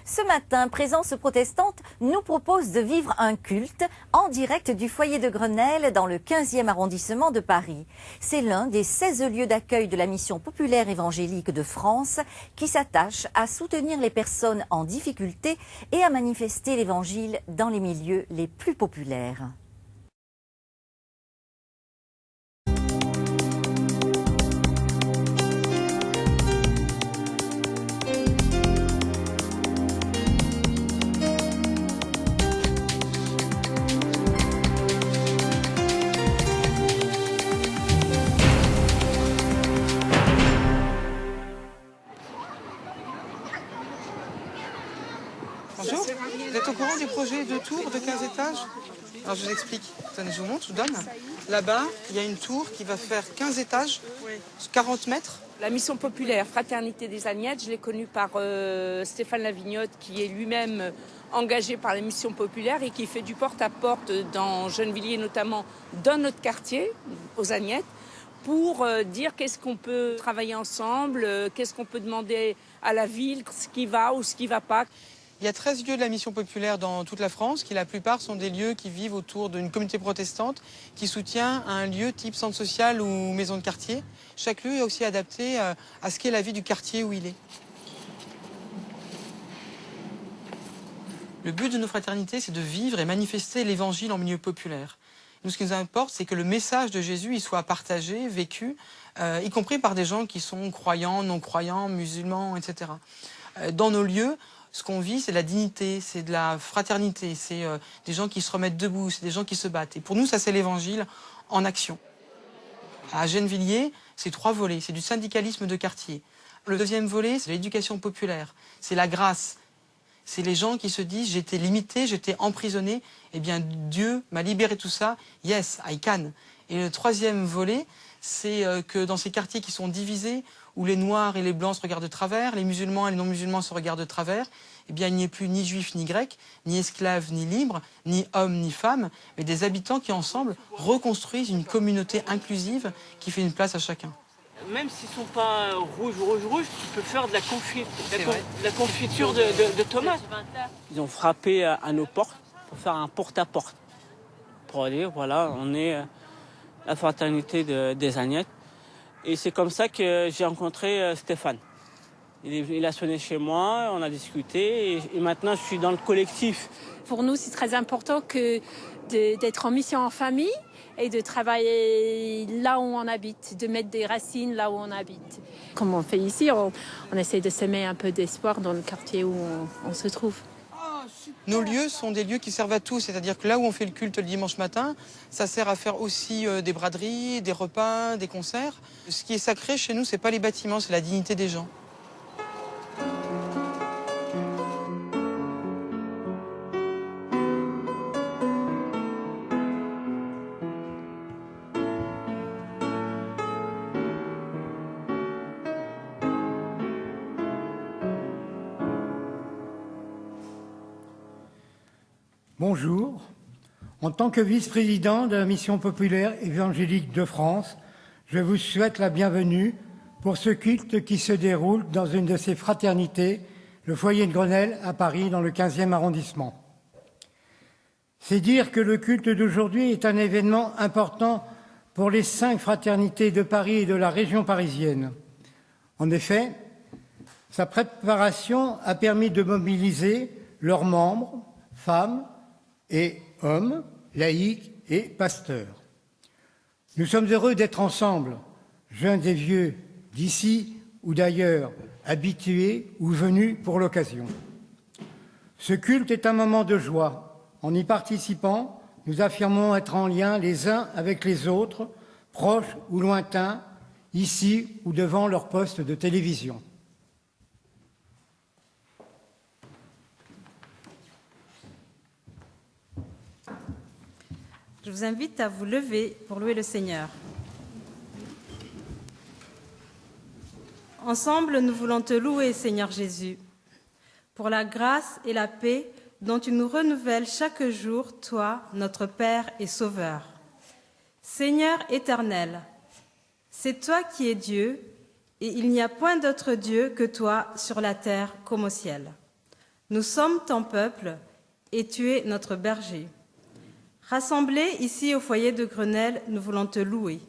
Ce matin, Présence protestante nous propose de vivre un culte en direct du foyer de Grenelle dans le 15e arrondissement de Paris. C'est l'un des 16 lieux d'accueil de la mission populaire évangélique de France qui s'attache à soutenir les personnes en difficulté et à manifester l'évangile dans les milieux les plus populaires. Bonjour, vous êtes au courant du projet de tour de 15 étages? Alors je vous explique, attendez, je vous montre, je vous donne. Là-bas, il y a une tour qui va faire 15 étages, 40 mètres. La mission populaire Fraternité des Agnettes, je l'ai connue par Stéphane Lavignotte, qui est lui-même engagé par la mission populaire et qui fait du porte-à-porte dans Gennevilliers, notamment dans notre quartier, aux Agnettes, pour dire qu'est-ce qu'on peut travailler ensemble, qu'est-ce qu'on peut demander à la ville, ce qui va ou ce qui ne va pas. Il y a 13 lieux de la mission populaire dans toute la France, qui la plupart sont des lieux qui vivent autour d'une communauté protestante qui soutient un lieu type centre social ou maison de quartier. Chaque lieu est aussi adapté à ce qu'est la vie du quartier où il est. Le but de nos fraternités, c'est de vivre et manifester l'évangile en milieu populaire. Nous, ce qui nous importe, c'est que le message de Jésus il soit partagé, vécu, y compris par des gens qui sont croyants, non-croyants, musulmans, etc. Dans nos lieux, ce qu'on vit, c'est de la dignité, c'est de la fraternité, c'est des gens qui se remettent debout, c'est des gens qui se battent. Et pour nous, ça, c'est l'évangile en action. À Gennevilliers, c'est 3 volets. C'est du syndicalisme de quartier. Le deuxième volet, c'est l'éducation populaire. C'est la grâce. C'est les gens qui se disent, j'étais limité, j'étais emprisonné. Eh bien, Dieu m'a libéré de tout ça. Yes, I can. Et le troisième volet, c'est que dans ces quartiers qui sont divisés, où les Noirs et les Blancs se regardent de travers, les musulmans et les non-musulmans se regardent de travers, eh bien, il n'y ait plus ni juifs ni grecs, ni esclaves ni libres, ni hommes ni femmes, mais des habitants qui, ensemble, reconstruisent une communauté inclusive qui fait une place à chacun. Même s'ils ne sont pas rouges, tu peux faire de la confiture de tomates. Ils ont frappé à nos portes pour faire un porte-à-porte. Pour dire, voilà, on est la fraternité des Agnettes. Et c'est comme ça que j'ai rencontré Stéphane. Il a sonné chez moi, on a discuté et maintenant je suis dans le collectif. Pour nous, c'est très important d'être en mission en famille et de travailler là où on habite, de mettre des racines là où on habite. Comme on fait ici, on essaie de semer un peu d'espoir dans le quartier où on se trouve. Nos lieux sont des lieux qui servent à tous, c'est-à-dire que là où on fait le culte le dimanche matin, ça sert à faire aussi des braderies, des repas, des concerts. Ce qui est sacré chez nous, c'est pas les bâtiments, c'est la dignité des gens. Bonjour. En tant que vice-président de la mission populaire évangélique de France, je vous souhaite la bienvenue pour ce culte qui se déroule dans une de ces fraternités, le foyer de Grenelle à Paris, dans le 15e arrondissement. C'est dire que le culte d'aujourd'hui est un événement important pour les 5 fraternités de Paris et de la région parisienne. En effet, sa préparation a permis de mobiliser leurs membres, femmes et hommes, laïcs et pasteurs. Nous sommes heureux d'être ensemble, jeunes et vieux, d'ici ou d'ailleurs, habitués ou venus pour l'occasion. Ce culte est un moment de joie. En y participant, nous affirmons être en lien les uns avec les autres, proches ou lointains, ici ou devant leur poste de télévision. Je vous invite à vous lever pour louer le Seigneur. Ensemble, nous voulons te louer, Seigneur Jésus, pour la grâce et la paix dont tu nous renouvelles chaque jour, toi, notre Père et Sauveur. Seigneur éternel, c'est toi qui es Dieu, et il n'y a point d'autre Dieu que toi sur la terre comme au ciel. Nous sommes ton peuple et tu es notre berger. Rassemblés ici au foyer de Grenelle, nous voulons te louer.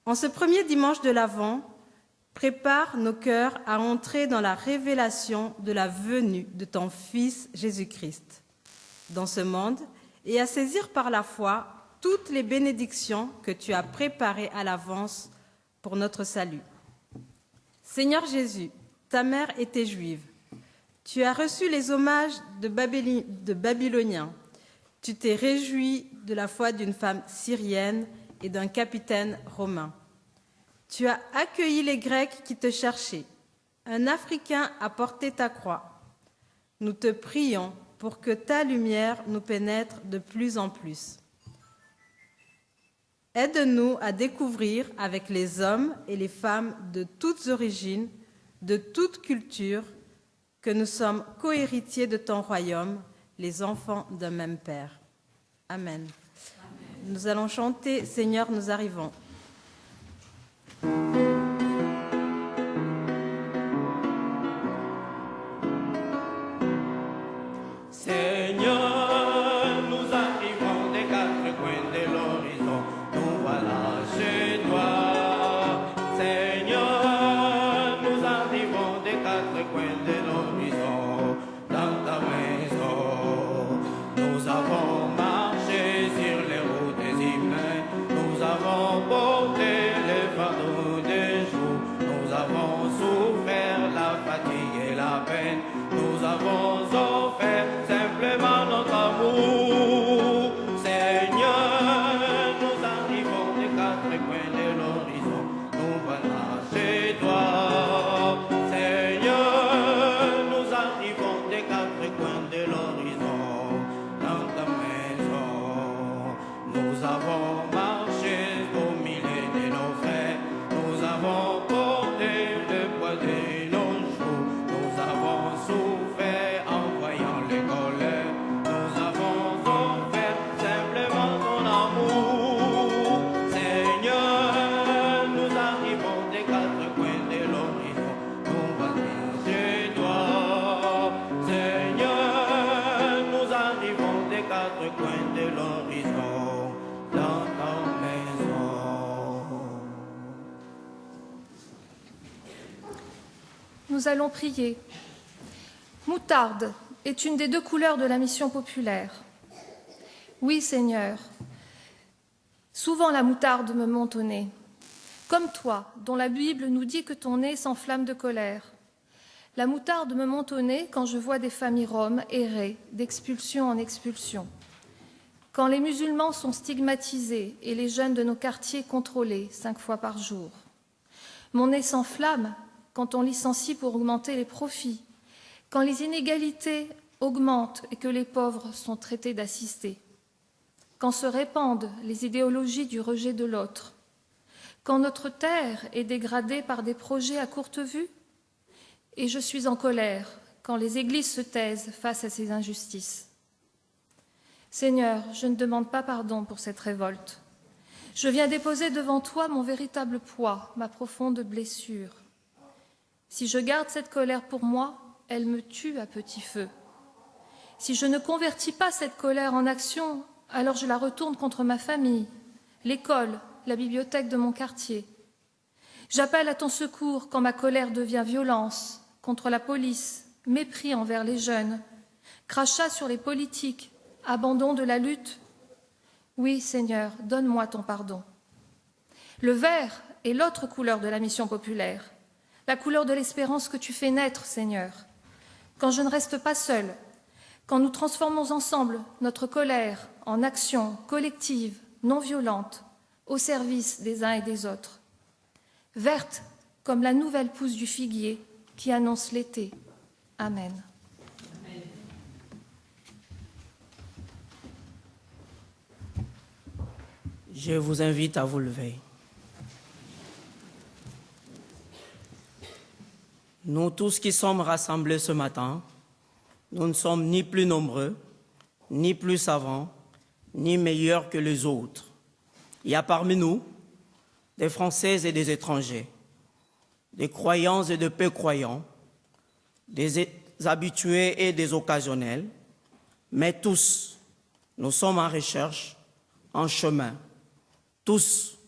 En ce premier dimanche de l'Avent, prépare nos cœurs à entrer dans la révélation de la venue de ton Fils Jésus-Christ dans ce monde et à saisir par la foi toutes les bénédictions que tu as préparées à l'avance pour notre salut. Seigneur Jésus, ta mère était juive. Tu as reçu les hommages de Babyloniens. Tu t'es réjoui de la foi d'une femme syrienne et d'un capitaine romain. Tu as accueilli les Grecs qui te cherchaient. Un Africain a porté ta croix. Nous te prions pour que ta lumière nous pénètre de plus en plus. Aide-nous à découvrir avec les hommes et les femmes de toutes origines, de toutes cultures, que nous sommes co-héritiers de ton royaume, les enfants d'un même Père. Amen. Nous allons chanter « Seigneur, nous arrivons ». Nous allons prier. Moutarde est une des deux couleurs de la mission populaire. Oui, Seigneur, souvent la moutarde me monte au nez, comme toi, dont la Bible nous dit que ton nez s'enflamme de colère. La moutarde me monte au nez quand je vois des familles roms errer d'expulsion en expulsion, quand les musulmans sont stigmatisés et les jeunes de nos quartiers contrôlés 5 fois par jour. Mon nez s'enflamme quand on licencie pour augmenter les profits, quand les inégalités augmentent et que les pauvres sont traités d'assistés, quand se répandent les idéologies du rejet de l'autre, quand notre terre est dégradée par des projets à courte vue, et je suis en colère quand les églises se taisent face à ces injustices. Seigneur, je ne demande pas pardon pour cette révolte. Je viens déposer devant toi mon véritable poids, ma profonde blessure. Si je garde cette colère pour moi, elle me tue à petit feu. Si je ne convertis pas cette colère en action, alors je la retourne contre ma famille, l'école, la bibliothèque de mon quartier. J'appelle à ton secours quand ma colère devient violence contre la police, mépris envers les jeunes, crachat sur les politiques, abandon de la lutte. Oui, Seigneur, donne-moi ton pardon. Le vert est l'autre couleur de la mission populaire, la couleur de l'espérance que tu fais naître, Seigneur. Quand je ne reste pas seule, quand nous transformons ensemble notre colère en action collective, non violente, au service des uns et des autres. Verte comme la nouvelle pousse du figuier qui annonce l'été. Amen. Je vous invite à vous lever. Nous tous qui sommes rassemblés ce matin, nous ne sommes ni plus nombreux, ni plus savants, ni meilleurs que les autres. Il y a parmi nous des Français et des étrangers, des croyants et de peu croyants, des habitués et des occasionnels, mais tous, nous sommes en recherche, en chemin. Tous,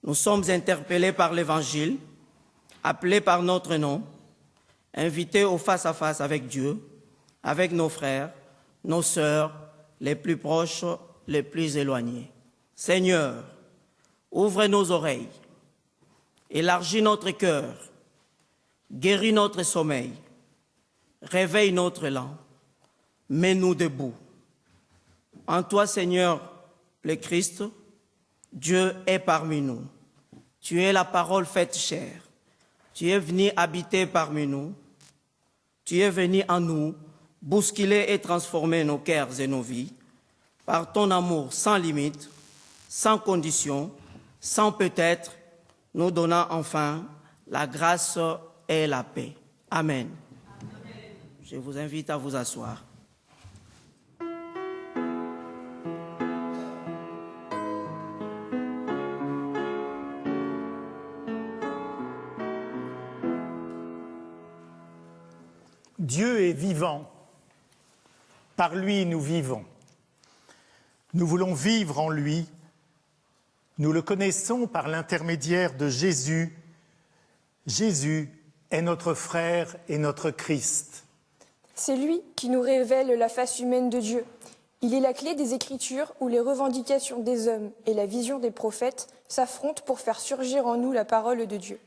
nous sommes interpellés par l'Évangile, appelés par notre nom, invités au face-à-face avec Dieu, avec nos frères, nos sœurs, les plus proches, les plus éloignés. Seigneur, ouvre nos oreilles, élargis notre cœur, guéris notre sommeil, réveille notre élan, mets-nous debout. En toi, Seigneur, le Christ, Dieu est parmi nous. Tu es la parole faite chair. Tu es venu habiter parmi nous. Tu es venu en nous, bousculer et transformer nos cœurs et nos vies par ton amour sans limite, sans condition, sans peut-être, nous donnant enfin la grâce et la paix. Amen. Je vous invite à vous asseoir. Dieu est vivant. Par lui, nous vivons. Nous voulons vivre en lui. Nous le connaissons par l'intermédiaire de Jésus. Jésus est notre frère et notre Christ. C'est lui qui nous révèle la face humaine de Dieu. Il est la clé des Écritures où les revendications des hommes et la vision des prophètes s'affrontent pour faire surgir en nous la parole de Dieu.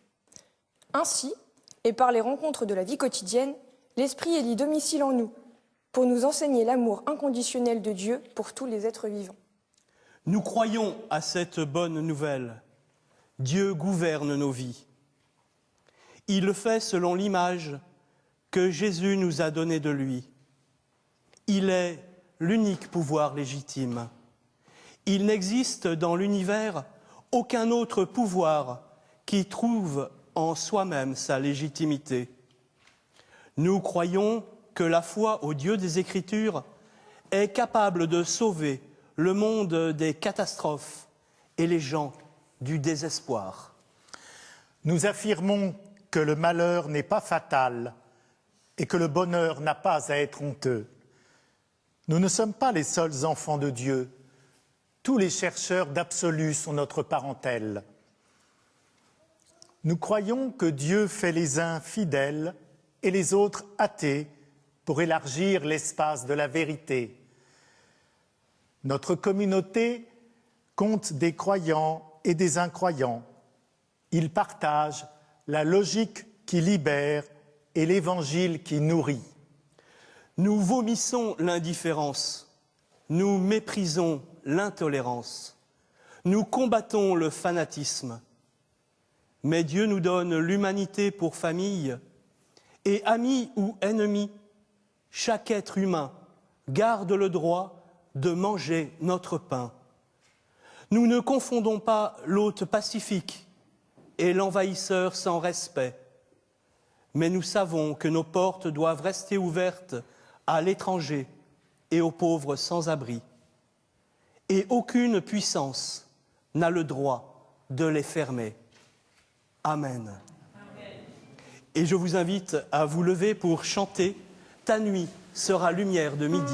Ainsi, et par les rencontres de la vie quotidienne, l'Esprit élit domicile en nous, pour nous enseigner l'amour inconditionnel de Dieu pour tous les êtres vivants. Nous croyons à cette bonne nouvelle. Dieu gouverne nos vies. Il le fait selon l'image que Jésus nous a donnée de lui. Il est l'unique pouvoir légitime. Il n'existe dans l'univers aucun autre pouvoir qui trouve en soi-même sa légitimité. Nous croyons que la foi au Dieu des Écritures est capable de sauver le monde des catastrophes et les gens du désespoir. Nous affirmons que le malheur n'est pas fatal et que le bonheur n'a pas à être honteux. Nous ne sommes pas les seuls enfants de Dieu. Tous les chercheurs d'absolu sont notre parentèle. Nous croyons que Dieu fait les uns fidèles et les autres athées pour élargir l'espace de la vérité. Notre communauté compte des croyants et des incroyants. Ils partagent la logique qui libère et l'évangile qui nourrit. Nous vomissons l'indifférence, nous méprisons l'intolérance, nous combattons le fanatisme. Mais Dieu nous donne l'humanité pour famille, et amis ou ennemis, chaque être humain garde le droit de manger notre pain. Nous ne confondons pas l'hôte pacifique et l'envahisseur sans respect, mais nous savons que nos portes doivent rester ouvertes à l'étranger et aux pauvres sans abri. Et aucune puissance n'a le droit de les fermer. Amen. Et je vous invite à vous lever pour chanter « Ta nuit sera lumière de midi ».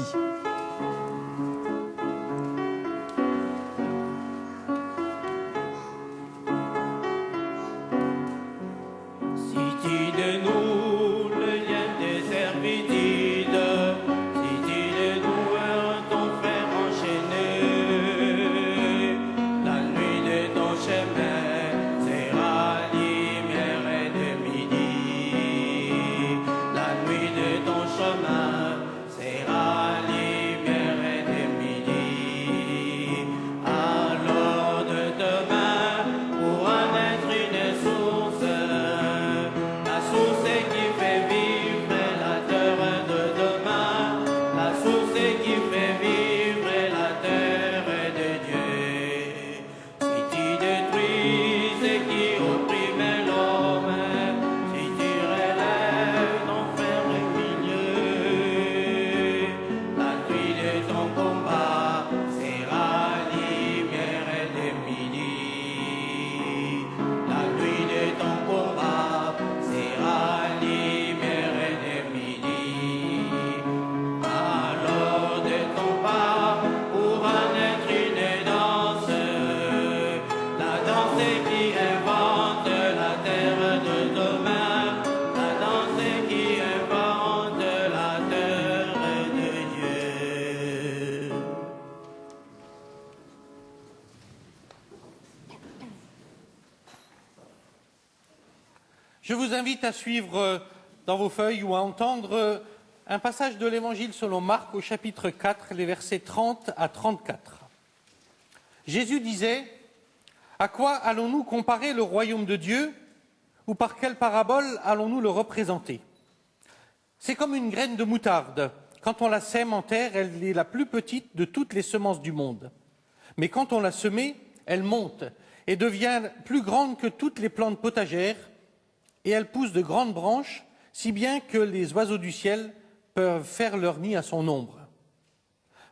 Chemin sera libre. Je vous invite à suivre dans vos feuilles ou à entendre un passage de l'Évangile selon Marc au chapitre 4, les versets 30 à 34. Jésus disait « À quoi allons-nous comparer le royaume de Dieu ou par quelle parabole allons-nous le représenter ? C'est comme une graine de moutarde. Quand on la sème en terre, elle est la plus petite de toutes les semences du monde. Mais quand on l'a semée, elle monte et devient plus grande que toutes les plantes potagères, et elle pousse de grandes branches, si bien que les oiseaux du ciel peuvent faire leur nid à son ombre. »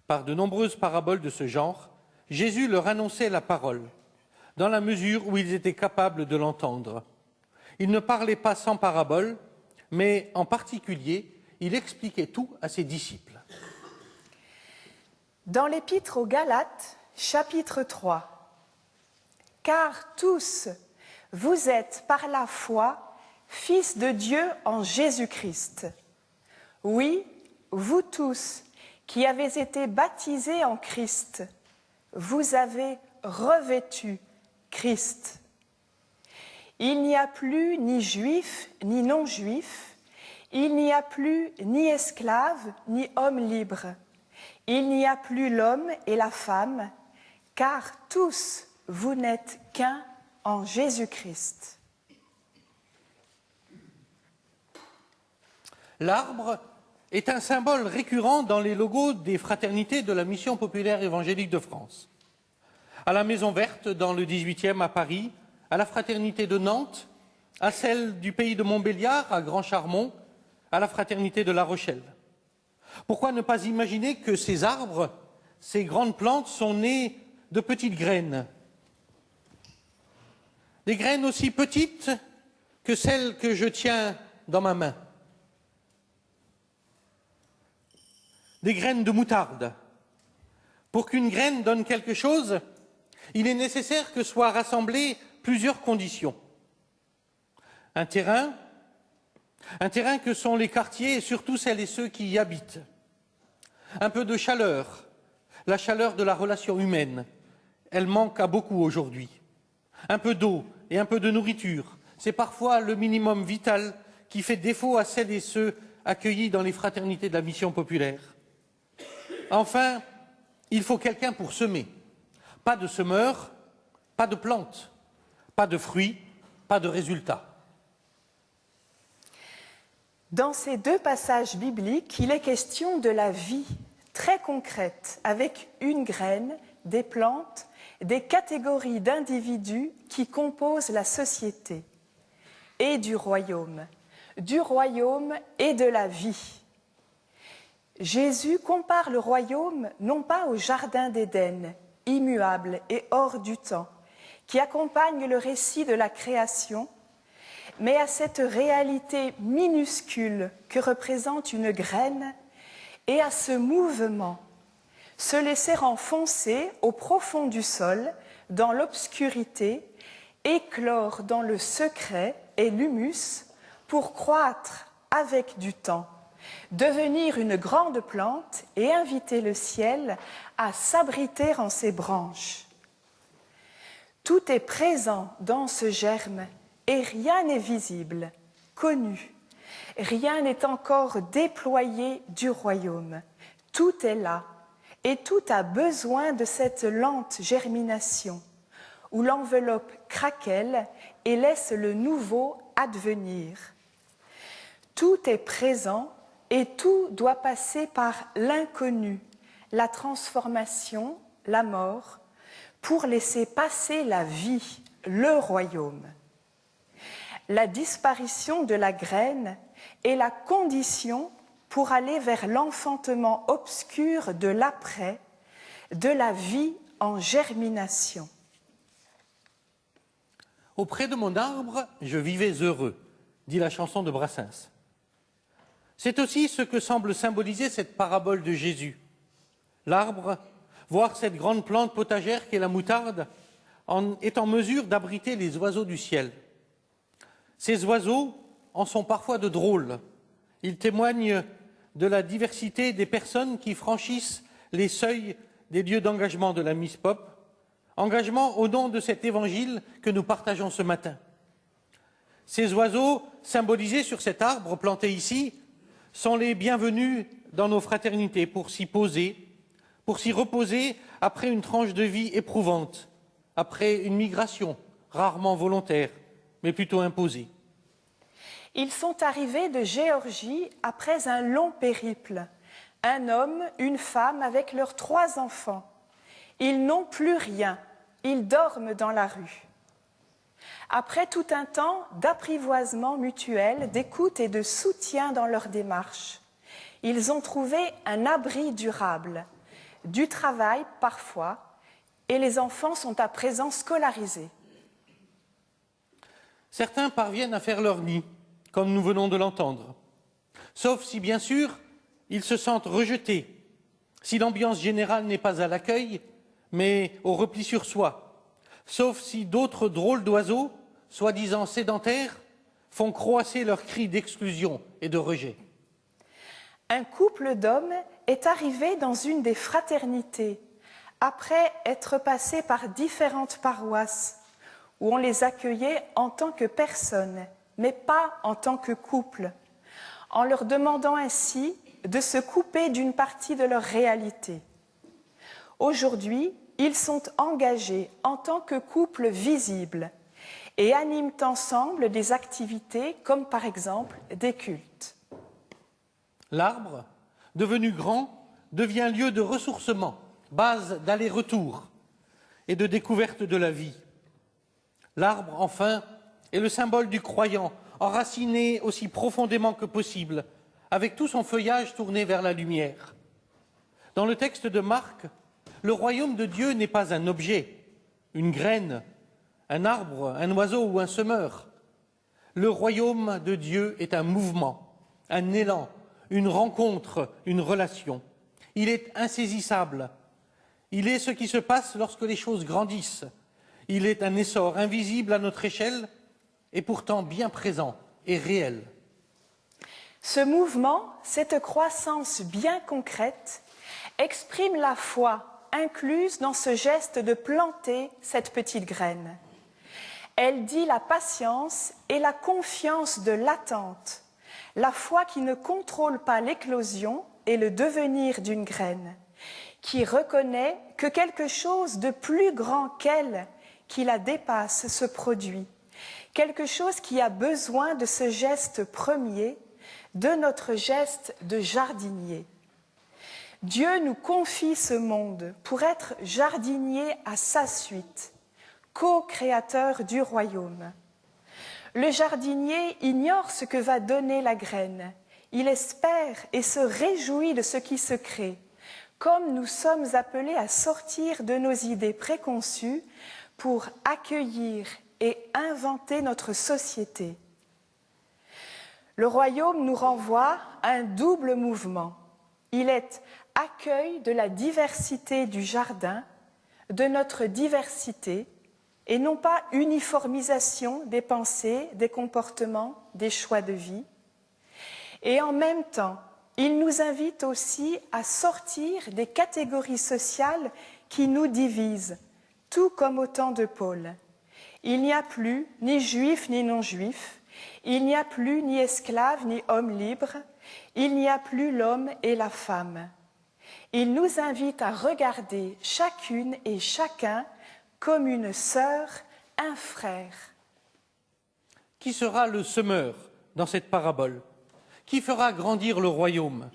Par de nombreuses paraboles de ce genre, Jésus leur annonçait la parole, dans la mesure où ils étaient capables de l'entendre. Il ne parlait pas sans parabole, mais en particulier, il expliquait tout à ses disciples. Dans l'Épître aux Galates, chapitre 3, « Car tous, vous êtes par la foi fils de Dieu en Jésus-Christ. Oui, vous tous qui avez été baptisés en Christ, vous avez revêtu Christ. Il n'y a plus ni juif ni non-juif, il n'y a plus ni esclave ni homme libre, il n'y a plus l'homme et la femme, car tous vous n'êtes qu'un en Jésus-Christ. » L'arbre est un symbole récurrent dans les logos des fraternités de la Mission populaire évangélique de France. À la Maison Verte, dans le 18e à Paris, à la fraternité de Nantes, à celle du pays de Montbéliard, à Grand-Charmont, à la fraternité de La Rochelle. Pourquoi ne pas imaginer que ces arbres, ces grandes plantes, sont nées de petites graines? Des graines aussi petites que celles que je tiens dans ma main. Des graines de moutarde. Pour qu'une graine donne quelque chose, il est nécessaire que soient rassemblées plusieurs conditions. Un terrain que sont les quartiers et surtout celles et ceux qui y habitent. Un peu de chaleur, la chaleur de la relation humaine. Elle manque à beaucoup aujourd'hui. Un peu d'eau et un peu de nourriture. C'est parfois le minimum vital qui fait défaut à celles et ceux accueillis dans les fraternités de la Mission populaire. Enfin, il faut quelqu'un pour semer. Pas de semeur, pas de plantes, pas de fruits, pas de résultats. Dans ces deux passages bibliques, il est question de la vie très concrète, avec une graine, des plantes, des catégories d'individus qui composent la société, et du royaume et de la vie. Jésus compare le royaume non pas au jardin d'Éden, immuable et hors du temps, qui accompagne le récit de la création, mais à cette réalité minuscule que représente une graine et à ce mouvement, se laisser enfoncer au profond du sol, dans l'obscurité, éclore dans le secret et l'humus pour croître avec du temps, devenir une grande plante et inviter le ciel à s'abriter en ses branches. Tout est présent dans ce germe et rien n'est visible, connu. Rien n'est encore déployé du royaume. Tout est là et tout a besoin de cette lente germination où l'enveloppe craquelle et laisse le nouveau advenir. Tout est présent et tout doit passer par l'inconnu, la transformation, la mort, pour laisser passer la vie, le royaume. La disparition de la graine est la condition pour aller vers l'enfantement obscur de l'après, de la vie en germination. Auprès de mon arbre, je vivais heureux, dit la chanson de Brassens. C'est aussi ce que semble symboliser cette parabole de Jésus. L'arbre, voire cette grande plante potagère qu'est la moutarde, est en mesure d'abriter les oiseaux du ciel. Ces oiseaux en sont parfois de drôles. Ils témoignent de la diversité des personnes qui franchissent les seuils des lieux d'engagement de la Miss Pop, engagement au nom de cet évangile que nous partageons ce matin. Ces oiseaux, symbolisés sur cet arbre planté ici, sont les bienvenus dans nos fraternités pour s'y poser, pour s'y reposer après une tranche de vie éprouvante, après une migration rarement volontaire, mais plutôt imposée. Ils sont arrivés de Géorgie après un long périple. Un homme, une femme avec leurs 3 enfants. Ils n'ont plus rien, ils dorment dans la rue. Après tout un temps d'apprivoisement mutuel, d'écoute et de soutien dans leur démarche, ils ont trouvé un abri durable, du travail parfois, et les enfants sont à présent scolarisés. Certains parviennent à faire leur nid, comme nous venons de l'entendre, sauf si, bien sûr, ils se sentent rejetés, si l'ambiance générale n'est pas à l'accueil, mais au repli sur soi, sauf si d'autres drôles d'oiseaux, soi-disant sédentaires, font croasser leurs cris d'exclusion et de rejet. Un couple d'hommes est arrivé dans une des fraternités, après être passé par différentes paroisses, où on les accueillait en tant que personnes, mais pas en tant que couple, en leur demandant ainsi de se couper d'une partie de leur réalité. Aujourd'hui, ils sont engagés en tant que couple visible et animent ensemble des activités comme par exemple des cultes. L'arbre, devenu grand, devient lieu de ressourcement, base d'aller-retour et de découverte de la vie. L'arbre, enfin, est le symbole du croyant, enraciné aussi profondément que possible, avec tout son feuillage tourné vers la lumière. Dans le texte de Marc, le royaume de Dieu n'est pas un objet, une graine, un arbre, un oiseau ou un semeur. Le royaume de Dieu est un mouvement, un élan, une rencontre, une relation. Il est insaisissable. Il est ce qui se passe lorsque les choses grandissent. Il est un essor invisible à notre échelle et pourtant bien présent et réel. Ce mouvement, cette croissance bien concrète, exprime la foi incluse dans ce geste de planter cette petite graine. Elle dit la patience et la confiance de l'attente, la foi qui ne contrôle pas l'éclosion et le devenir d'une graine, qui reconnaît que quelque chose de plus grand qu'elle, qui la dépasse, se produit, quelque chose qui a besoin de ce geste premier, de notre geste de jardinier. Dieu nous confie ce monde pour être jardinier à sa suite, co-créateur du royaume. Le jardinier ignore ce que va donner la graine. Il espère et se réjouit de ce qui se crée, comme nous sommes appelés à sortir de nos idées préconçues pour accueillir et inventer notre société. Le royaume nous renvoie à un double mouvement. Il est accueil de la diversité du jardin, de notre diversité, et non pas uniformisation des pensées, des comportements, des choix de vie. Et en même temps, il nous invite aussi à sortir des catégories sociales qui nous divisent, tout comme au temps de Paul. Il n'y a plus ni juifs ni non-juifs, il n'y a plus ni esclaves ni hommes libres, il n'y a plus l'homme et la femme. Il nous invite à regarder chacune et chacun comme une sœur, un frère. Qui sera le semeur dans cette parabole? Qui fera grandir le royaume?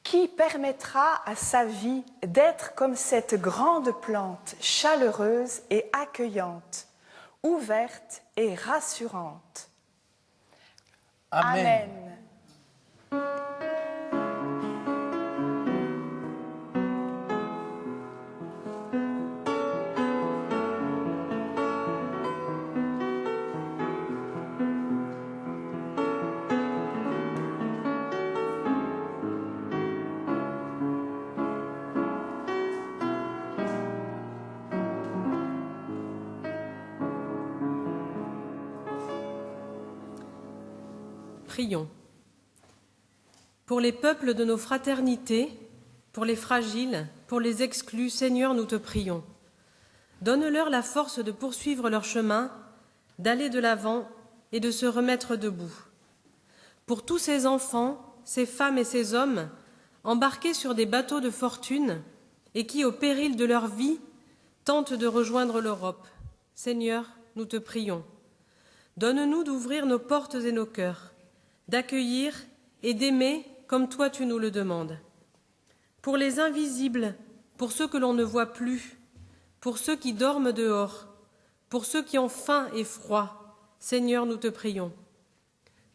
Qui permettra à sa vie d'être comme cette grande plante chaleureuse et accueillante, ouverte et rassurante. Amen. Amen. Prions. Pour les peuples de nos fraternités, pour les fragiles, pour les exclus, Seigneur, nous te prions. Donne-leur la force de poursuivre leur chemin, d'aller de l'avant et de se remettre debout. Pour tous ces enfants, ces femmes et ces hommes embarqués sur des bateaux de fortune et qui, au péril de leur vie, tentent de rejoindre l'Europe, Seigneur, nous te prions. Donne-nous d'ouvrir nos portes et nos cœurs, d'accueillir et d'aimer comme toi tu nous le demandes. Pour les invisibles, pour ceux que l'on ne voit plus, pour ceux qui dorment dehors, pour ceux qui ont faim et froid, Seigneur, nous te prions.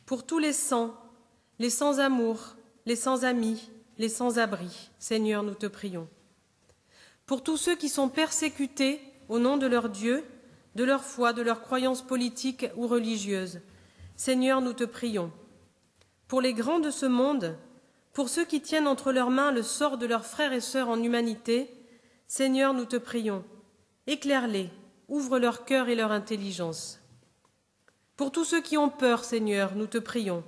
Pour tous les sans-amour, les sans-amis, les sans-abri, Seigneur, nous te prions. Pour tous ceux qui sont persécutés au nom de leur Dieu, de leur foi, de leurs croyances politiques ou religieuses, Seigneur, nous te prions. Pour les grands de ce monde, pour ceux qui tiennent entre leurs mains le sort de leurs frères et sœurs en humanité, Seigneur, nous te prions. Éclaire-les, ouvre leur cœur et leur intelligence. Pour tous ceux qui ont peur, Seigneur, nous te prions.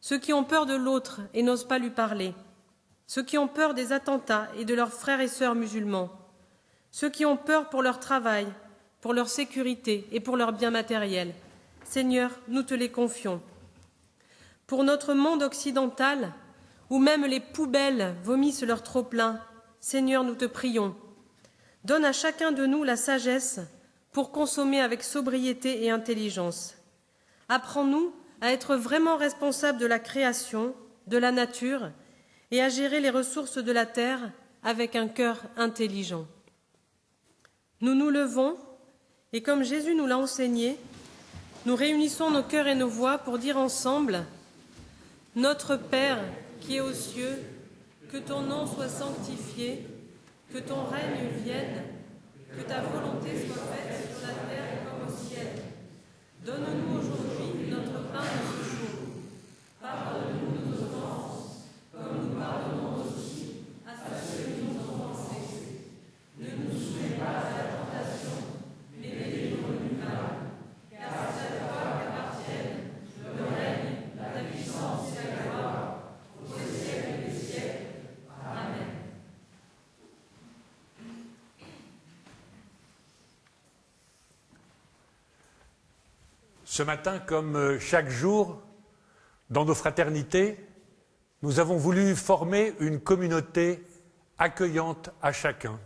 Ceux qui ont peur de l'autre et n'osent pas lui parler. Ceux qui ont peur des attentats et de leurs frères et sœurs musulmans. Ceux qui ont peur pour leur travail, pour leur sécurité et pour leurs biens matériels. Seigneur, nous te les confions. Pour notre monde occidental, où même les poubelles vomissent leur trop-plein, Seigneur, nous te prions. Donne à chacun de nous la sagesse pour consommer avec sobriété et intelligence. Apprends-nous à être vraiment responsables de la création, de la nature, et à gérer les ressources de la terre avec un cœur intelligent. Nous nous levons, et comme Jésus nous l'a enseigné, nous réunissons nos cœurs et nos voix pour dire ensemble « Notre Père qui es aux cieux, que ton nom soit sanctifié, que ton règne vienne, que ta volonté soit faite sur la terre comme au ciel. Donne-nous aujourd'hui notre pain de ce jour. Pardonne-nous nos offenses, comme nous pardonnons aussi à ceux qui nous ont offensés. Ne nous soumets pas à la tentation, mais délivre-nous du mal. Car c'est à toi qu'appartiennent le règne, la puissance et la gloire, au siècle des siècles. Amen. Ce matin, comme chaque jour, dans nos fraternités, nous avons voulu former une communauté accueillante à chacun.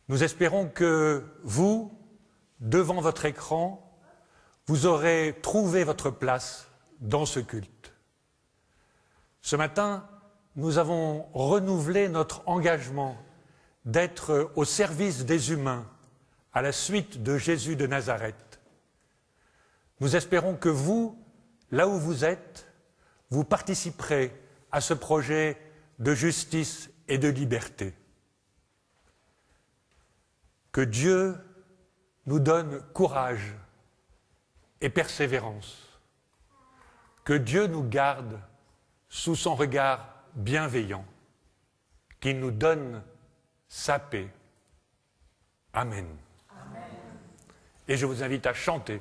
Nous espérons que vous, devant votre écran, vous aurez trouvé votre place dans ce culte. Ce matin, nous avons renouvelé notre engagement d'être au service des humains à la suite de Jésus de Nazareth. Nous espérons que vous, là où vous êtes, vous participerez à ce projet de justice et de liberté. Que Dieu nous donne courage et persévérance. Que Dieu nous garde sous son regard bienveillant. Qu'il nous donne sa paix. Amen. Amen. Et je vous invite à chanter.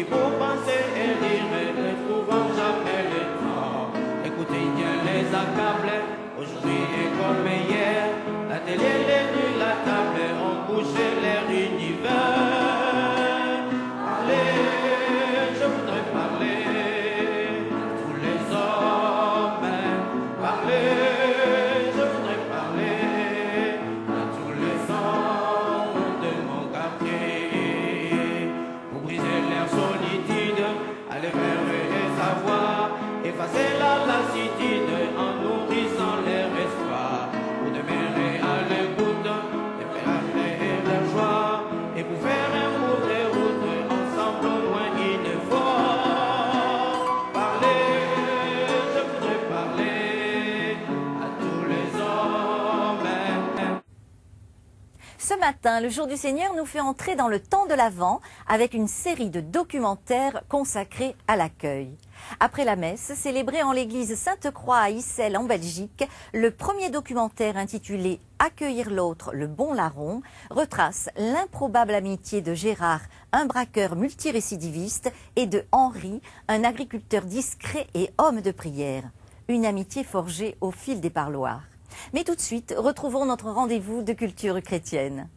Pour penser et dire, ne trouvant jamais le temps. Écoutez, Dieu les accable. Ce matin, le Jour du Seigneur nous fait entrer dans le temps de l'Avent avec une série de documentaires consacrés à l'accueil. Après la messe, célébrée en l'église Sainte-Croix à Issel en Belgique, le premier documentaire intitulé « Accueillir l'autre, le bon larron » retrace l'improbable amitié de Gérard, un braqueur multirécidiviste, et de Henri, un agriculteur discret et homme de prière. Une amitié forgée au fil des parloirs. Mais tout de suite, retrouvons notre rendez-vous de culture chrétienne.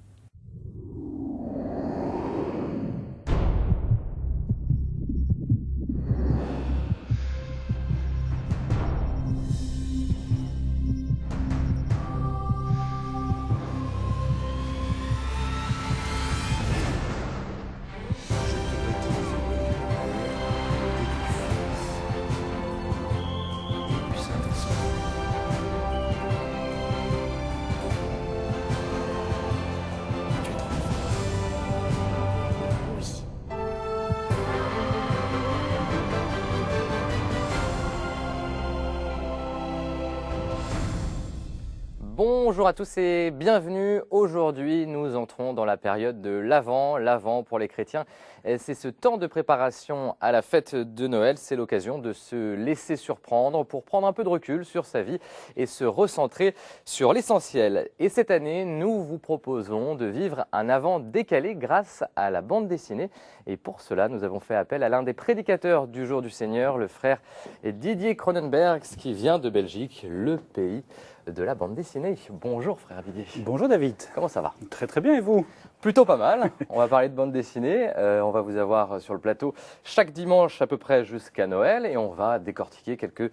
Bonjour à tous et bienvenue. Aujourd'hui, nous entrons dans la période de l'Avent. L'Avent pour les chrétiens, c'est ce temps de préparation à la fête de Noël. C'est l'occasion de se laisser surprendre pour prendre un peu de recul sur sa vie et se recentrer sur l'essentiel. Et cette année, nous vous proposons de vivre un Avent décalé grâce à la bande dessinée. Et pour cela, nous avons fait appel à l'un des prédicateurs du Jour du Seigneur, le frère Didier Cronenberg, qui vient de Belgique, le pays de la bande dessinée. Bonjour frère Didier. Bonjour David. Comment ça va? Très très bien, et vous? Plutôt pas mal. On va parler de bande dessinée. On va vous avoir sur le plateau chaque dimanche à peu près jusqu'à Noël et on va décortiquer quelques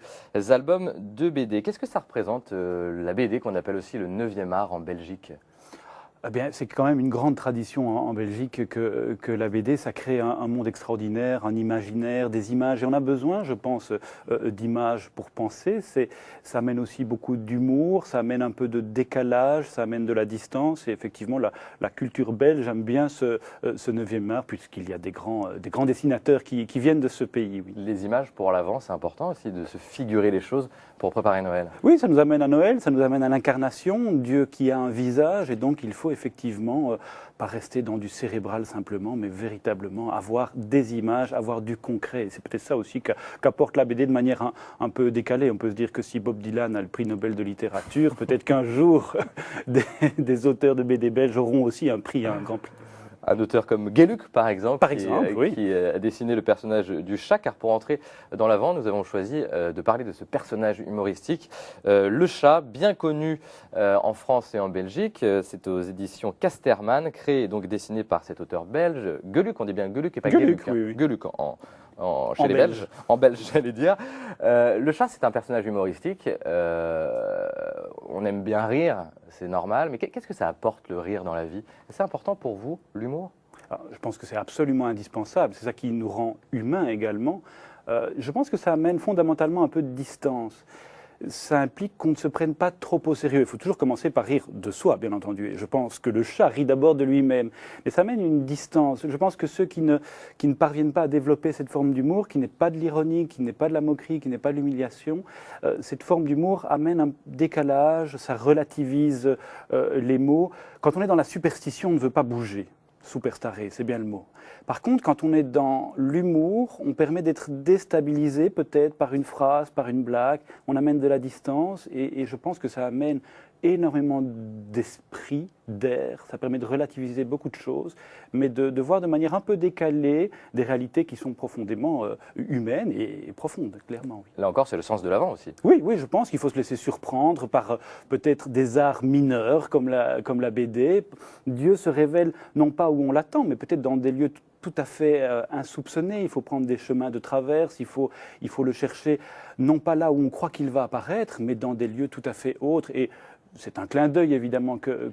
albums de BD. Qu'est-ce que ça représente la BD qu'on appelle aussi le 9e art en Belgique? Eh bien, c'est quand même une grande tradition en Belgique que la BD, ça crée un monde extraordinaire, un imaginaire, des images. Et on a besoin, je pense, d'images pour penser. Ça amène aussi beaucoup d'humour, ça amène un peu de décalage, ça amène de la distance. Et effectivement, la culture belge aime bien ce 9e art, puisqu'il y a des grands dessinateurs qui viennent de ce pays. Oui. Les images pour l'Avent, c'est important aussi de se figurer les choses pour préparer Noël. Oui, ça nous amène à Noël, ça nous amène à l'incarnation, Dieu qui a un visage, et donc il faut effectivement pas rester dans du cérébral simplement, mais véritablement avoir des images, avoir du concret. C'est peut-être ça aussi qu'apporte la BD de manière un peu décalée. On peut se dire que si Bob Dylan a le prix Nobel de littérature, peut-être qu'un jour des auteurs de BD belges auront aussi un prix, un grand prix. Un auteur comme Gueluc, par exemple, oui. qui a dessiné le personnage du chat, car pour entrer dans l'Avent, nous avons choisi de parler de ce personnage humoristique. Le chat, bien connu en France et en Belgique, c'est aux éditions Casterman, créé et donc dessiné par cet auteur belge. Gueluc, on dit bien Gueluc et pas Gueluc. Oui, oui. Gueluc chez les Belges, en belge j'allais dire. Le chat, c'est un personnage humoristique. On aime bien rire, c'est normal, mais qu'est-ce que ça apporte le rire dans la vie? C'est important pour vous, l'humour? Je pense que c'est absolument indispensable, c'est ça qui nous rend humains également. Je pense que ça amène fondamentalement un peu de distance. Ça implique qu'on ne se prenne pas trop au sérieux. Il faut toujours commencer par rire de soi, bien entendu. Et je pense que le chat rit d'abord de lui-même. Mais ça amène une distance. Je pense que ceux qui ne parviennent pas à développer cette forme d'humour, qui n'est pas de l'ironie, qui n'est pas de la moquerie, qui n'est pas de l'humiliation, cette forme d'humour amène un décalage, ça relativise les mots. Quand on est dans la superstition, on ne veut pas bouger. Superstaré, c'est bien le mot. Par contre, quand on est dans l'humour, on permet d'être déstabilisé peut-être par une phrase, par une blague, on amène de la distance et je pense que ça amène énormément d'esprit, d'air, ça permet de relativiser beaucoup de choses, mais de voir de manière un peu décalée des réalités qui sont profondément humaines et profondes, clairement. Oui. Là encore, c'est le sens de l'Avent aussi. Oui, je pense qu'il faut se laisser surprendre par peut-être des arts mineurs comme la BD. Dieu se révèle non pas où on l'attend, mais peut-être dans des lieux tout à fait insoupçonnés. Il faut prendre des chemins de traverse, il faut le chercher non pas là où on croit qu'il va apparaître, mais dans des lieux tout à fait autres. Et c'est un clin d'œil évidemment que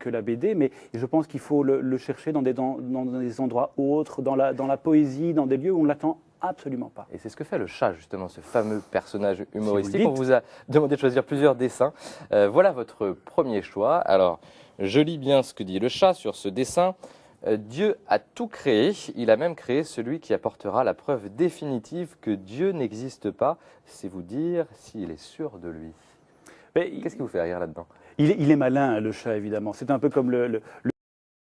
la BD, mais je pense qu'il faut le chercher dans des endroits autres, dans la poésie, dans des lieux où on ne l'attend absolument pas. Et c'est ce que fait le chat, justement, ce fameux personnage humoristique. On vous a demandé de choisir plusieurs dessins. Voilà votre premier choix. Alors, je lis bien ce que dit le chat sur ce dessin. Dieu a tout créé, il a même créé celui qui apportera la preuve définitive que Dieu n'existe pas. C'est vous dire s'il est sûr de lui. Qu'est-ce qui vous fait rire là-dedans? Il est malin, le chat, évidemment. C'est un peu comme le